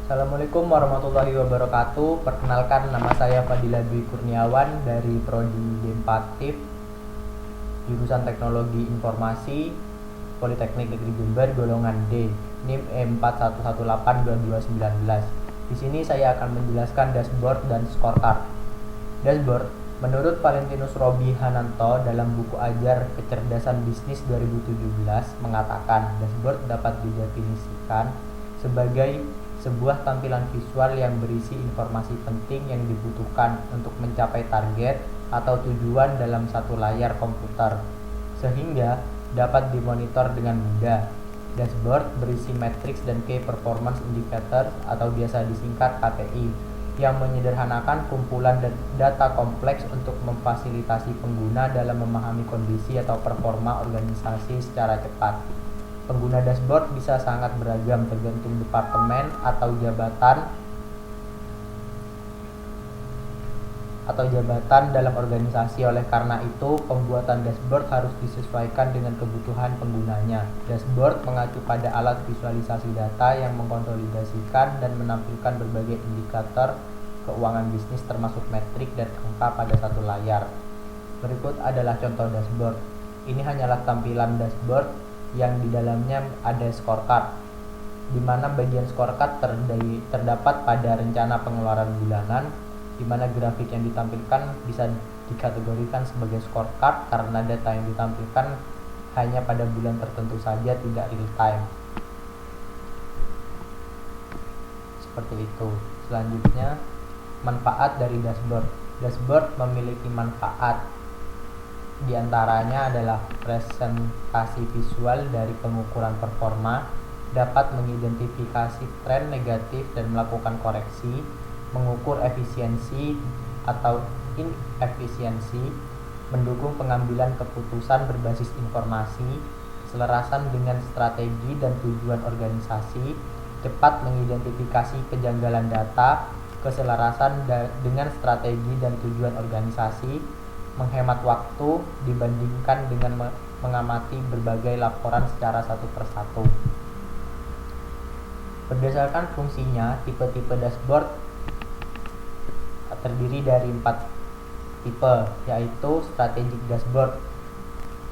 Assalamualaikum warahmatullahi wabarakatuh. Perkenalkan, nama saya Fadila Dwi Kurniawan dari Prodi D4 jurusan Teknologi Informasi Politeknik Negeri Jember golongan D, NIM E41182219. Di sini saya akan menjelaskan dashboard dan scorecard. Dashboard menurut Valentinus Robi Hananto dalam buku ajar Kecerdasan Bisnis 2017 mengatakan dashboard dapat didefinisikan sebagai sebuah tampilan visual yang berisi informasi penting yang dibutuhkan untuk mencapai target atau tujuan dalam satu layar komputer, sehingga dapat dimonitor dengan mudah. Dashboard berisi matriks dan Key Performance Indicators atau biasa disingkat KPI, yang menyederhanakan kumpulan data kompleks untuk memfasilitasi pengguna dalam memahami kondisi atau performa organisasi secara cepat. Pengguna dashboard bisa sangat beragam tergantung departemen atau jabatan dalam organisasi. Oleh karena itu, pembuatan dashboard harus disesuaikan dengan kebutuhan penggunanya. Dashboard mengacu pada alat visualisasi data yang mengkonsolidasikan dan menampilkan berbagai indikator keuangan bisnis termasuk metrik dan angka pada satu layar. Berikut adalah contoh dashboard. Ini hanyalah tampilan dashboard yang di dalamnya ada scorecard, di mana bagian scorecard terdapat pada rencana pengeluaran bulanan, di mana grafik yang ditampilkan bisa dikategorikan sebagai scorecard karena data yang ditampilkan hanya pada bulan tertentu saja, tidak real time. Seperti itu. Selanjutnya, manfaat dari dashboard. Dashboard memiliki manfaat. Di antaranya adalah presentasi visual dari pengukuran performa, dapat mengidentifikasi tren negatif dan melakukan koreksi, mengukur efisiensi atau inefisiensi, mendukung pengambilan keputusan berbasis informasi, keselarasan dengan strategi dan tujuan organisasi, cepat mengidentifikasi kejanggalan data, keselarasan dengan strategi dan tujuan organisasi, menghemat waktu dibandingkan dengan mengamati berbagai laporan secara satu persatu. Berdasarkan fungsinya, tipe-tipe dashboard terdiri dari 4 tipe, yaitu strategic dashboard.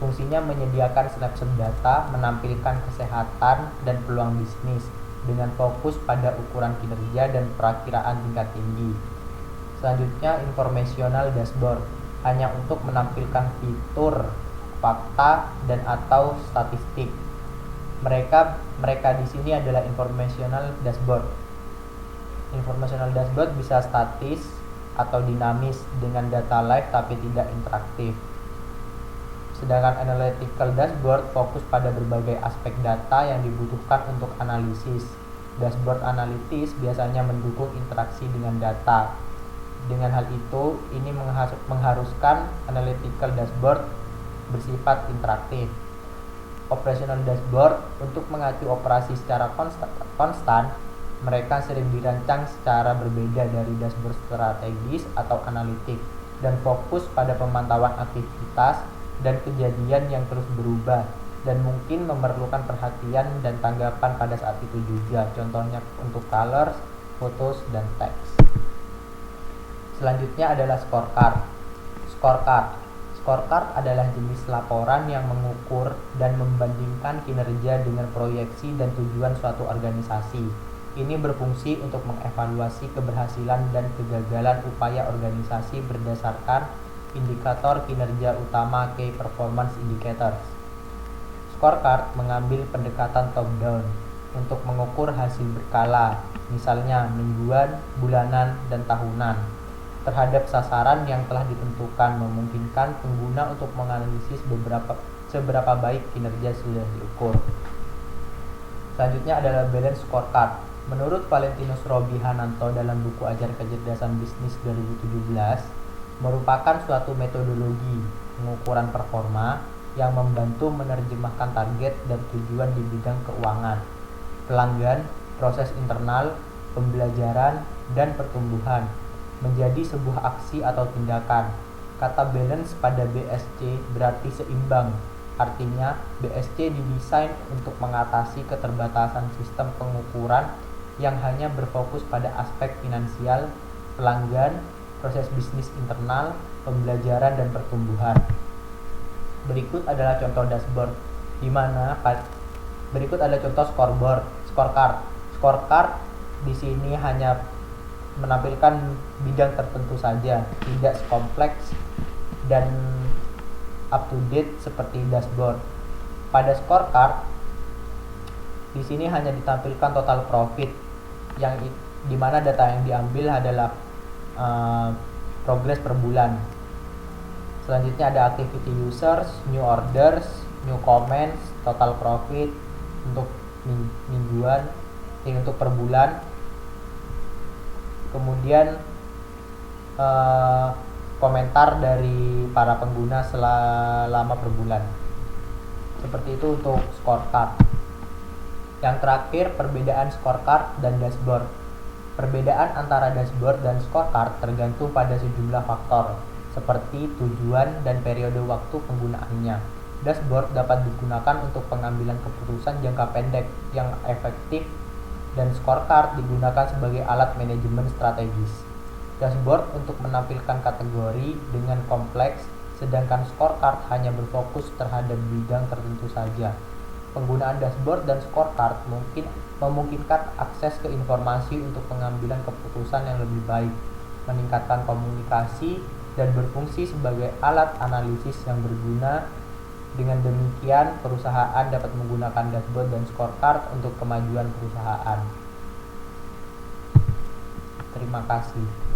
Fungsinya menyediakan snapshot data, menampilkan kesehatan dan peluang bisnis dengan fokus pada ukuran kinerja dan perakiraan tingkat tinggi. Selanjutnya, informational dashboard, hanya untuk menampilkan fitur, fakta, dan atau statistik. Mereka di sini adalah informational dashboard. Informational dashboard bisa statis atau dinamis dengan data live tapi tidak interaktif. Sedangkan analytical dashboard fokus pada berbagai aspek data yang dibutuhkan untuk analisis. Dashboard analitis biasanya mendukung interaksi dengan data. Dengan hal itu, ini mengharuskan analytical dashboard bersifat interaktif. Operational dashboard untuk mengacu operasi secara konstan, mereka sering dirancang secara berbeda dari dashboard strategis atau analitik dan fokus pada pemantauan aktivitas dan kejadian yang terus berubah dan mungkin memerlukan perhatian dan tanggapan pada saat itu juga. Contohnya untuk colors, photos, dan teks. Selanjutnya adalah scorecard. Scorecard adalah jenis laporan yang mengukur dan membandingkan kinerja dengan proyeksi dan tujuan suatu organisasi. Ini berfungsi untuk mengevaluasi keberhasilan dan kegagalan upaya organisasi berdasarkan indikator kinerja utama Key Performance Indicators. Scorecard mengambil pendekatan top-down untuk mengukur hasil berkala, misalnya mingguan, bulanan, dan tahunan, terhadap sasaran yang telah ditentukan, memungkinkan pengguna untuk menganalisis seberapa baik kinerja sudah diukur. Selanjutnya adalah balance scorecard. Menurut Valentinus Robi Hananto dalam buku ajar Kecerdasan Bisnis 2017, merupakan suatu metodologi pengukuran performa yang membantu menerjemahkan target dan tujuan di bidang keuangan, pelanggan, proses internal, pembelajaran, dan pertumbuhan menjadi sebuah aksi atau tindakan. Kata balance pada BSC berarti seimbang. Artinya, BSC didesain untuk mengatasi keterbatasan sistem pengukuran yang hanya berfokus pada aspek finansial, pelanggan, proses bisnis internal, pembelajaran, dan pertumbuhan. Berikut adalah contoh dashboard, berikut adalah contoh scorecard. Scorecard di sini hanya menampilkan bidang tertentu saja, tidak kompleks dan up to date seperti dashboard. Pada scorecard di sini hanya ditampilkan total profit, yang dimana data yang diambil adalah progres per bulan. Selanjutnya ada activity users, new orders, new comments, total profit untuk mingguan, untuk per bulan. Kemudian komentar dari para pengguna selama per bulan. Seperti itu untuk scorecard. Yang terakhir, perbedaan scorecard dan dashboard. Perbedaan antara dashboard dan scorecard tergantung pada sejumlah faktor, seperti tujuan dan periode waktu penggunaannya. Dashboard dapat digunakan untuk pengambilan keputusan jangka pendek yang efektif, dan scorecard digunakan sebagai alat manajemen strategis. Dashboard untuk menampilkan kategori dengan kompleks, sedangkan scorecard hanya berfokus terhadap bidang tertentu saja. Penggunaan dashboard dan scorecard memungkinkan akses ke informasi untuk pengambilan keputusan yang lebih baik, meningkatkan komunikasi, dan berfungsi sebagai alat analisis yang berguna. Dengan demikian, perusahaan dapat menggunakan dashboard dan scorecard untuk kemajuan perusahaan. Terima kasih.